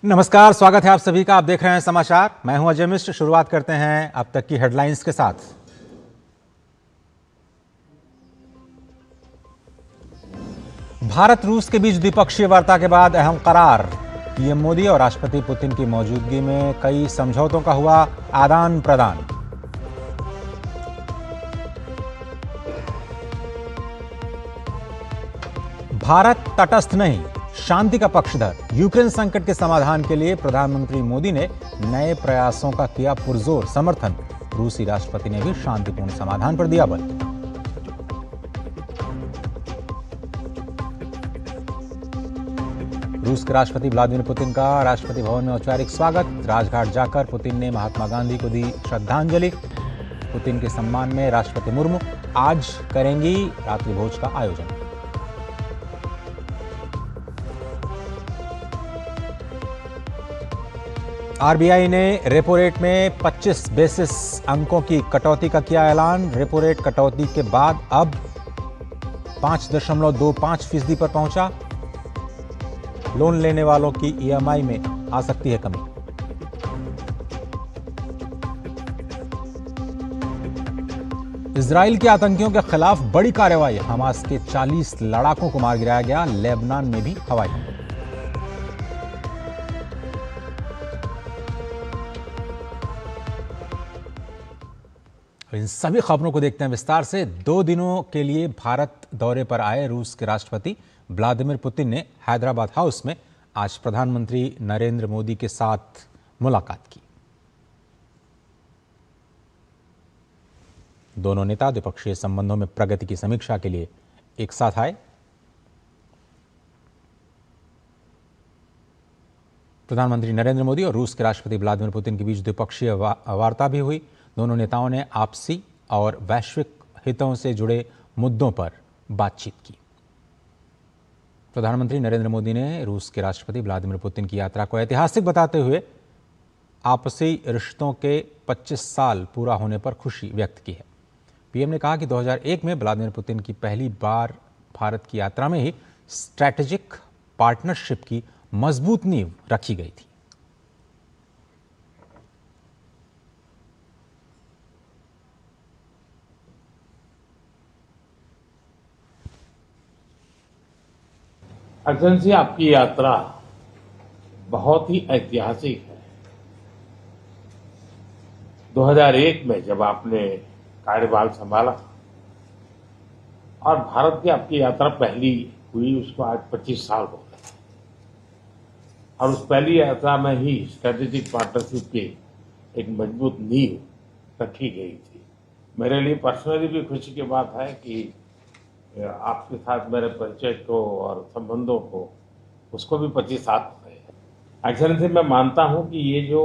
नमस्कार, स्वागत है आप सभी का। आप देख रहे हैं समाचार। मैं हूं अजय मिश्र। शुरुआत करते हैं अब तक की हेडलाइंस के साथ। भारत रूस के बीच द्विपक्षीय वार्ता के बाद अहम करार। पीएम मोदी और राष्ट्रपति पुतिन की मौजूदगी में कई समझौतों का हुआ आदान प्रदान। भारत तटस्थ नहीं, शांति का पक्षधर। यूक्रेन संकट के समाधान के लिए प्रधानमंत्री मोदी ने नए प्रयासों का किया पुरजोर समर्थन। रूसी राष्ट्रपति ने भी शांतिपूर्ण समाधान पर दिया बल। रूस के राष्ट्रपति व्लादिमीर पुतिन का राष्ट्रपति भवन में औपचारिक स्वागत। राजघाट जाकर पुतिन ने महात्मा गांधी को दी श्रद्धांजलि। पुतिन के सम्मान में राष्ट्रपति मुर्मू आज करेंगी रात्रि भोज का आयोजन। आरबीआई ने रेपो रेट में 25 बेसिस अंकों की कटौती का किया ऐलान। रेपो रेट कटौती के बाद अब 5.25% पर पहुंचा। लोन लेने वालों की ईएमआई में आ सकती है कमी। इजराइल के आतंकियों के खिलाफ बड़ी कार्रवाई। हमास के 40 लड़ाकों को मार गिराया गया। लेबनान में भी हवाई हमले। इन सभी खबरों को देखते हैं विस्तार से। 2 दिनों के लिए भारत दौरे पर आए रूस के राष्ट्रपति व्लादिमीर पुतिन ने हैदराबाद हाउस में आज प्रधानमंत्री नरेंद्र मोदी के साथ मुलाकात की। दोनों नेता द्विपक्षीय संबंधों में प्रगति की समीक्षा के लिए एक साथ आए। प्रधानमंत्री नरेंद्र मोदी और रूस के राष्ट्रपति व्लादिमीर पुतिन के बीच द्विपक्षीय वार्ता भी हुई। दोनों नेताओं ने आपसी और वैश्विक हितों से जुड़े मुद्दों पर बातचीत की। प्रधानमंत्री नरेंद्र मोदी ने रूस के राष्ट्रपति व्लादिमीर पुतिन की यात्रा को ऐतिहासिक बताते हुए आपसी रिश्तों के 25 साल पूरा होने पर खुशी व्यक्त की है। पीएम ने कहा कि 2001 में व्लादिमीर पुतिन की पहली बार भारत की यात्रा में ही स्ट्रैटेजिक पार्टनरशिप की मजबूत नींव रखी गई थी। एक्सेलेंसी, आपकी यात्रा बहुत ही ऐतिहासिक है। 2001 में जब आपने कार्यभार संभाला और भारत की आपकी यात्रा पहली हुई, उसको आज 25 साल हो गए और उस पहली यात्रा में ही स्ट्रेटेजिक पार्टनरशिप की एक मजबूत नींव रखी गई थी। मेरे लिए पर्सनली भी खुशी की बात है कि आपके साथ मेरे परिचय को और संबंधों को उसको भी 25 साल हो गए हैं। एक्सेलेंसी, मैं मानता हूं कि ये जो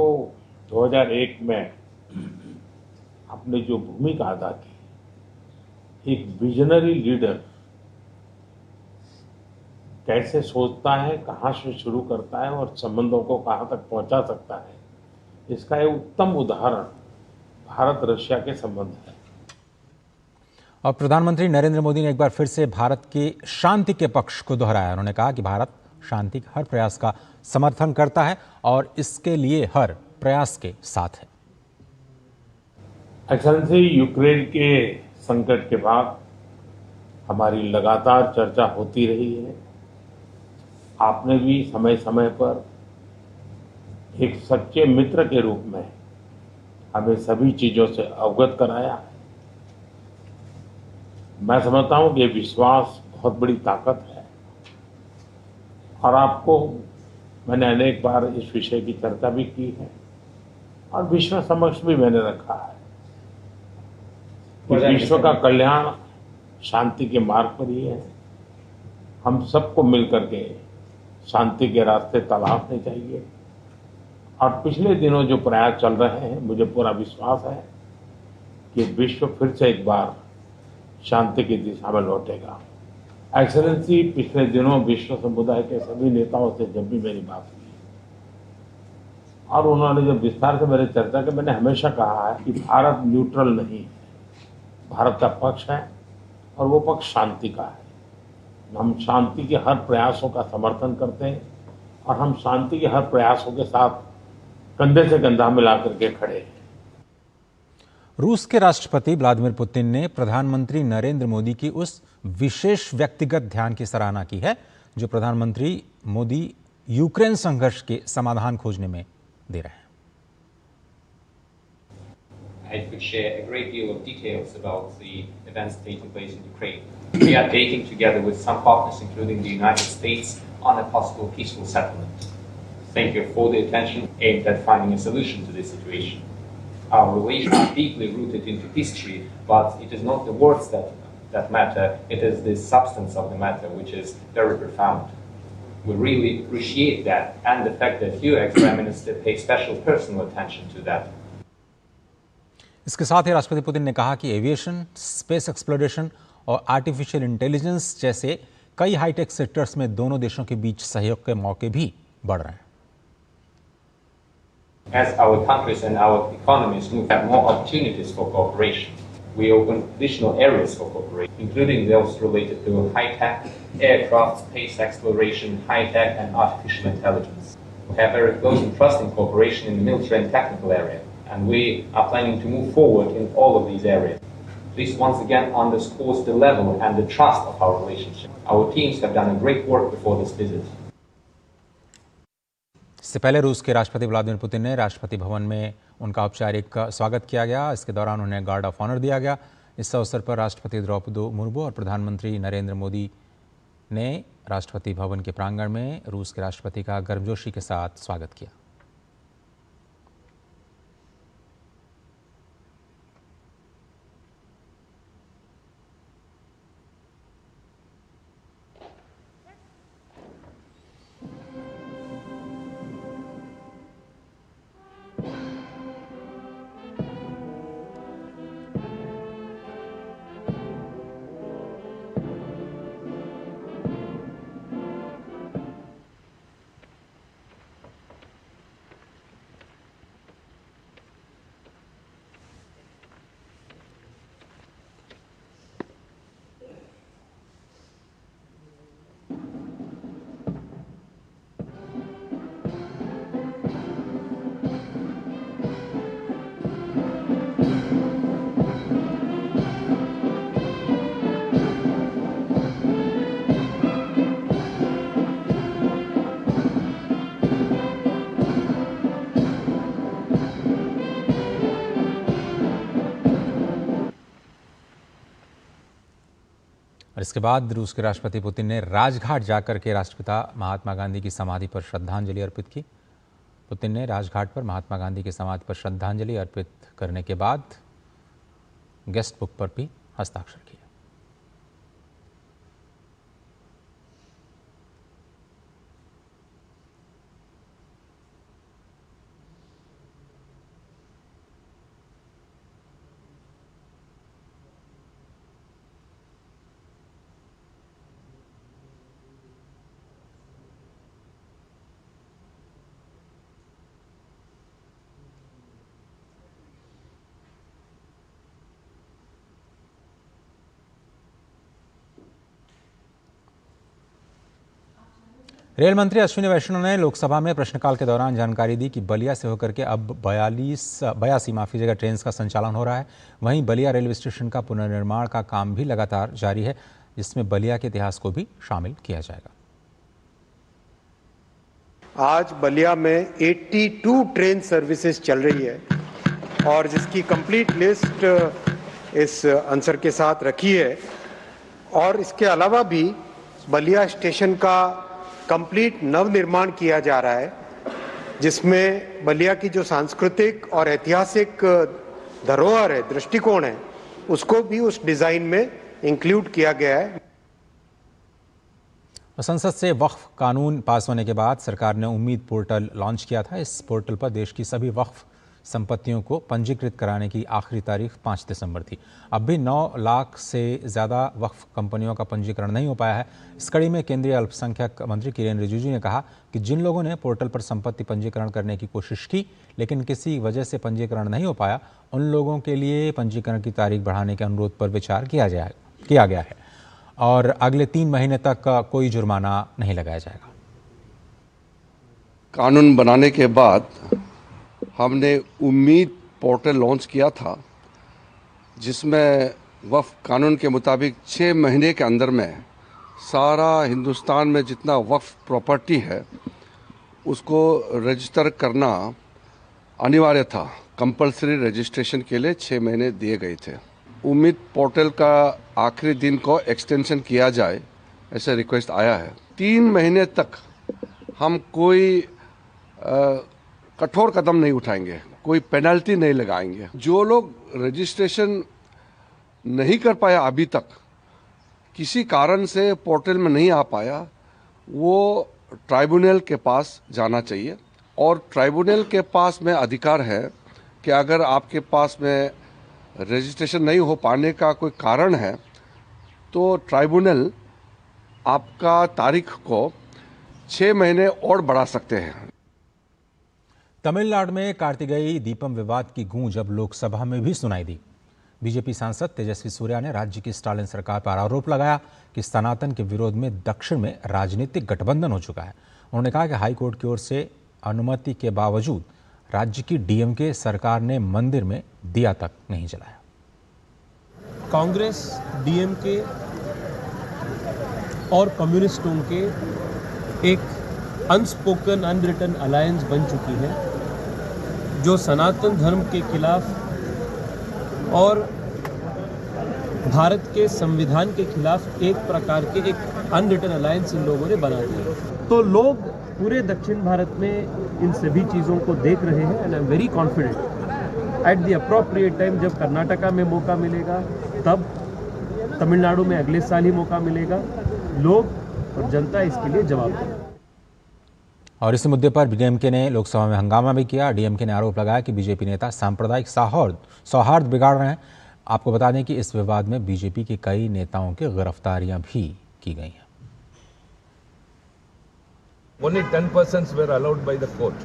2001 में आपने जो भूमिका अदा की, एक विजनरी लीडर कैसे सोचता है, कहां से शुरू करता है और संबंधों को कहां तक पहुंचा सकता है, इसका एक उत्तम उदाहरण भारत रशिया के संबंध है। और प्रधानमंत्री नरेंद्र मोदी ने एक बार फिर से भारत की शांति के पक्ष को दोहराया। उन्होंने कहा कि भारत शांति के हर प्रयास का समर्थन करता है और इसके लिए हर प्रयास के साथ है। एक्सेलेंसी, यूक्रेन के संकट के बाद हमारी लगातार चर्चा होती रही है। आपने भी समय समय पर एक सच्चे मित्र के रूप में हमें सभी चीजों से अवगत कराया है। मैं समझता हूं कि ये विश्वास बहुत बड़ी ताकत है और आपको मैंने अनेक बार इस विषय की चर्चा भी की है और विश्व समक्ष भी मैंने रखा है कि विश्व का कल्याण शांति के मार्ग पर ही है। हम सबको मिलकर के शांति के रास्ते तलाशने चाहिए और पिछले दिनों जो प्रयास चल रहे हैं, मुझे पूरा विश्वास है कि विश्व फिर से एक बार शांति की दिशा में लौटेगा। एक्सेलेंसी, पिछले दिनों विश्व समुदाय के सभी नेताओं से जब भी मेरी बात हुई और उन्होंने जब विस्तार से मेरे चर्चा की, मैंने हमेशा कहा है कि भारत न्यूट्रल नहीं है, भारत का पक्ष है और वो पक्ष शांति का है। हम शांति के हर प्रयासों का समर्थन करते हैं और हम शांति के हर प्रयासों के साथ कंधे से कंधा मिलाकर के खड़े हैं। रूस के राष्ट्रपति व्लादिमीर पुतिन ने प्रधानमंत्री नरेंद्र मोदी की उस विशेष व्यक्तिगत ध्यान की सराहना की है जो प्रधानमंत्री मोदी यूक्रेन संघर्ष के समाधान खोजने में दे रहे हैं। I could share a great deal of details about the events taking place in Ukraine. We are taking together with some partners, including the United States, on a possible peaceful settlement. Thank you for the attention aimed at finding a solution to this situation. Our relations are deeply rooted into history, but it is not the words that matter, it is the substance of the matter which is very profound. We really appreciate that and the fact that you, ex-Prime Minister, pay special personal attention to that. इसके साथ ही राष्ट्रपति Putin ने कहा कि aviation, space exploration और artificial intelligence जैसे कई hi tech sectors में दोनों देशों के बीच सहयोग के मौके भी बढ़ रहे हैं। As our countries and our economies move have more opportunities for cooperation, we open additional areas for cooperation, including those related to high-tech, aircraft, space exploration, high-tech and artificial intelligence. We have very close and trusting cooperation in the military and technical area, and we are planning to move forward in all of these areas. This once again underscores the level and the trust of our relationship. Our teams have done a great work before this visit. इससे पहले रूस के राष्ट्रपति Vladimir Putin ने राष्ट्रपति भवन में उनका औपचारिक स्वागत किया गया। इसके दौरान उन्हें गार्ड ऑफ ऑनर दिया गया। इस अवसर पर राष्ट्रपति द्रौपदी मुर्मू और प्रधानमंत्री नरेंद्र मोदी ने राष्ट्रपति भवन के प्रांगण में रूस के राष्ट्रपति का गर्मजोशी के साथ स्वागत किया। और इसके बाद रूस के राष्ट्रपति पुतिन ने राजघाट जाकर के राष्ट्रपिता महात्मा गांधी की समाधि पर श्रद्धांजलि अर्पित की। पुतिन ने राजघाट पर महात्मा गांधी की समाधि पर श्रद्धांजलि अर्पित करने के बाद गेस्ट बुक पर भी हस्ताक्षर किए। रेल मंत्री अश्विनी वैष्णव ने लोकसभा में प्रश्नकाल के दौरान जानकारी दी कि बलिया से होकर के अब 82 ट्रेन का संचालन हो रहा है। वहीं बलिया रेलवे स्टेशन का पुनर्निर्माण का काम भी लगातार जारी है, जिसमें बलिया के इतिहास को भी शामिल किया जाएगा। आज बलिया में 82 ट्रेन सर्विसेज चल रही है और जिसकी कंप्लीट लिस्ट इस आंसर के साथ रखी है। और इसके अलावा भी बलिया स्टेशन का कंप्लीट नवनिर्माण किया जा रहा है, जिसमें बलिया की जो सांस्कृतिक और ऐतिहासिक धरोहर है, दृष्टिकोण है, उसको भी उस डिजाइन में इंक्लूड किया गया है। संसद से वक्फ कानून पास होने के बाद सरकार ने उम्मीद पोर्टल लॉन्च किया था। इस पोर्टल पर देश की सभी वक्फ संपत्तियों को पंजीकृत कराने की आखिरी तारीख 5 दिसंबर थी। अब भी 9 लाख से ज़्यादा वक्फ कंपनियों का पंजीकरण नहीं हो पाया है। इस कड़ी में केंद्रीय अल्पसंख्यक मंत्री किरेन रिजिजू ने कहा कि जिन लोगों ने पोर्टल पर संपत्ति पंजीकरण करने की कोशिश की लेकिन किसी वजह से पंजीकरण नहीं हो पाया, उन लोगों के लिए पंजीकरण की तारीख बढ़ाने के अनुरोध पर विचार किया गया है और अगले 3 महीने तक कोई जुर्माना नहीं लगाया जाएगा। कानून बनाने के बाद हमने उम्मीद पोर्टल लॉन्च किया था, जिसमें वक्फ कानून के मुताबिक 6 महीने के अंदर में सारा हिंदुस्तान में जितना वक्फ प्रॉपर्टी है उसको रजिस्टर करना अनिवार्य था। कंपलसरी रजिस्ट्रेशन के लिए 6 महीने दिए गए थे। उम्मीद पोर्टल का आखिरी दिन को एक्सटेंशन किया जाए, ऐसा रिक्वेस्ट आया है। 3 महीने तक हम कोई कठोर कदम नहीं उठाएंगे, कोई पेनल्टी नहीं लगाएंगे। जो लोग रजिस्ट्रेशन नहीं कर पाया अभी तक, किसी कारण से पोर्टल में नहीं आ पाया, वो ट्राइब्यूनल के पास जाना चाहिए और ट्राइब्यूनल के पास में अधिकार है कि अगर आपके पास में रजिस्ट्रेशन नहीं हो पाने का कोई कारण है तो ट्राइब्यूनल आपका तारीख को 6 महीने और बढ़ा सकते हैं। तमिलनाडु में कार्तिकेय दीपम विवाद की गूंज अब लोकसभा में भी सुनाई दी। बीजेपी सांसद तेजस्वी सूर्या ने राज्य की स्टालिन सरकार पर आरोप लगाया कि सनातन के विरोध में दक्षिण में राजनीतिक गठबंधन हो चुका है। उन्होंने कहा कि हाईकोर्ट की ओर से अनुमति के बावजूद राज्य की डीएमके सरकार ने मंदिर में दिया तक नहीं जलाया। कांग्रेस, डीएमके और कम्युनिस्टों के एक अनस्पोकन अनरिटन अलायंस बन चुकी है, जो सनातन धर्म के खिलाफ और भारत के संविधान के खिलाफ एक प्रकार के एक अनरिटन अलायंस इन लोगों ने बना दिया। तो लोग पूरे दक्षिण भारत में इन सभी चीज़ों को देख रहे हैं and I am very confident at the appropriate time, जब कर्नाटका में मौका मिलेगा तब तमिलनाडु में अगले साल ही मौका मिलेगा, लोग और जनता इसके लिए जवाब देंगे। और इसी मुद्दे पर डीएमके ने लोकसभा में हंगामा भी किया। डीएमके ने आरोप लगाया कि बीजेपी नेता सांप्रदायिक सौहार्द बिगाड़ रहे हैं। आपको बता दें कि इस विवाद में बीजेपी के कई नेताओं की गिरफ्तारियां भी की गई हैं। Only 10% were allowed by the court.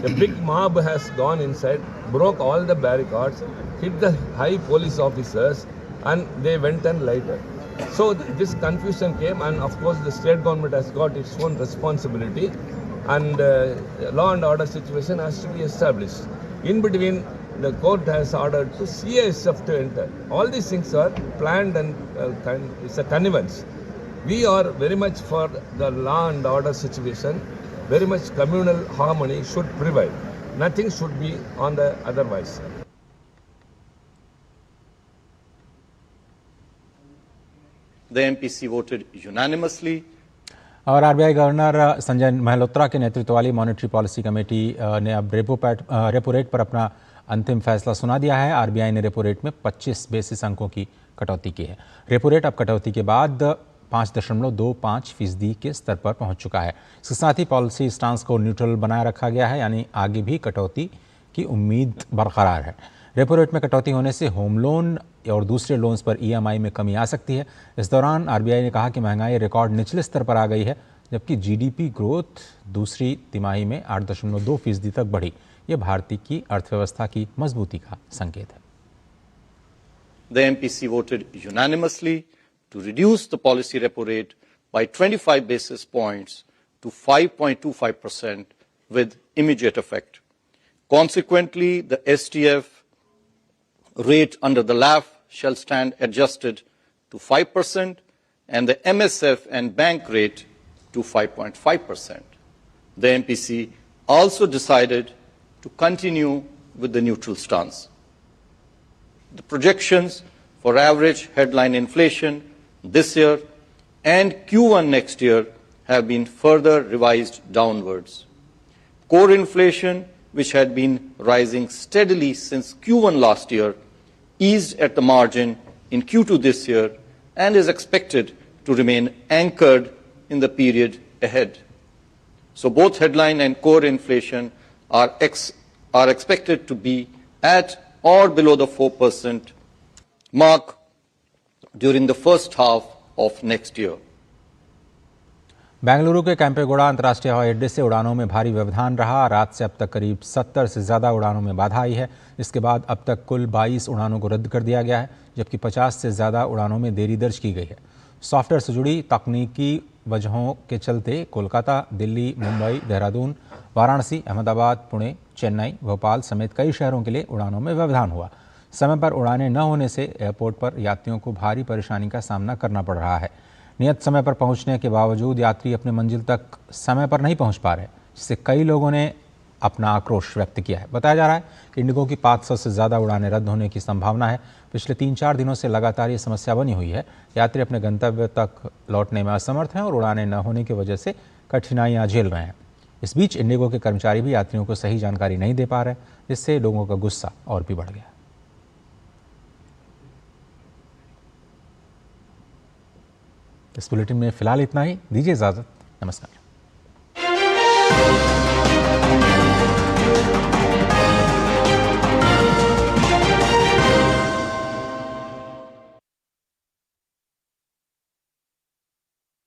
A big mob has gone inside, broke all the barricades, hit the high police officers, and they went and lighted. So this confusion came, and of course the state government has got its own responsibility, and law and order situation has to be established. In between, the court has ordered to CISF to enter. All these things are planned and it's a connivance. We are very much for the law and order situation. Very much communal harmony should prevail. Nothing should be on the otherwise. The MPC voted unanimously. और RBI governor Sanjay महलोत्रा के नेतृत्व वाली monetary policy committee ने अब repo rate पर अपना अंतिम फैसला सुना दिया है। आरबीआई ने रेपो रेट में 25 बेसिस अंकों की कटौती की है। रेपो रेट अब कटौती के बाद 5.25% के स्तर पर पहुंच चुका है। इसके साथ ही पॉलिसी स्टांस को न्यूट्रल बनाए रखा गया है, यानी आगे भी कटौती की उम्मीद बरकरार है। रेपो रेट में कटौती होने से होम लोन और दूसरे लोन्स पर ईएमआई में कमी आ सकती है। इस दौरान आरबीआई ने कहा कि महंगाई रिकॉर्ड निचले स्तर पर आ गई है, जबकि जीडीपी ग्रोथ दूसरी तिमाही में 8.2% तक बढ़ी। यह भारतीय की अर्थव्यवस्था की मजबूती का संकेत है। The MPC voted unanimously to reduce the policy repo rate by 25 basis points to 5.25% with immediate effect. Consequently, the STF rate under the LAF shall stand adjusted to 5% and the MSF and bank rate to 5.5%. The MPC also decided to continue with the neutral stance. The projections for average headline inflation this year and Q1 next year have been further revised downwards. Core inflation, which had been rising steadily since Q1 last year, eased at the margin in Q2 this year and is expected to remain anchored in the period ahead. So both headline and core inflation are expected to be at or below the 4% mark during the first half of next year. Bengaluru के कैंपेगौड़ा अंतर्राष्ट्रीय हवाई अड्डे से उड़ानों में भारी व्यवधान रहा। रात से अब तक करीब 70 से ज़्यादा उड़ानों में बाधा आई है। इसके बाद अब तक कुल 22 उड़ानों को रद्द कर दिया गया है, जबकि 50 से ज़्यादा उड़ानों में देरी दर्ज की गई है। सॉफ्टवेयर से जुड़ी तकनीकी वजहों के चलते कोलकाता, दिल्ली, मुंबई, देहरादून वाराणसी, अहमदाबाद, पुणे, चेन्नई, भोपाल समेत कई शहरों के लिए उड़ानों में व्यवधान हुआ। समय पर उड़ानें न होने से एयरपोर्ट पर यात्रियों को भारी परेशानी का सामना करना पड़ रहा है। नियत समय पर पहुंचने के बावजूद यात्री अपनी मंजिल तक समय पर नहीं पहुंच पा रहे, जिससे कई लोगों ने अपना आक्रोश व्यक्त किया है। बताया जा रहा है कि इंडिगो की 500 से ज़्यादा उड़ानें रद्द होने की संभावना है। पिछले 3-4 दिनों से लगातार ये समस्या बनी हुई है। यात्री अपने गंतव्य तक लौटने में असमर्थ हैं और उड़ानें न होने की वजह से कठिनाइयाँ झेल रहे हैं। इस बीच इंडिगो के कर्मचारी भी यात्रियों को सही जानकारी नहीं दे पा रहे, जिससे लोगों का गुस्सा और भी बढ़ गया। इस बुलेटिन में फिलहाल इतना ही। दीजिए इजाजत। नमस्कार।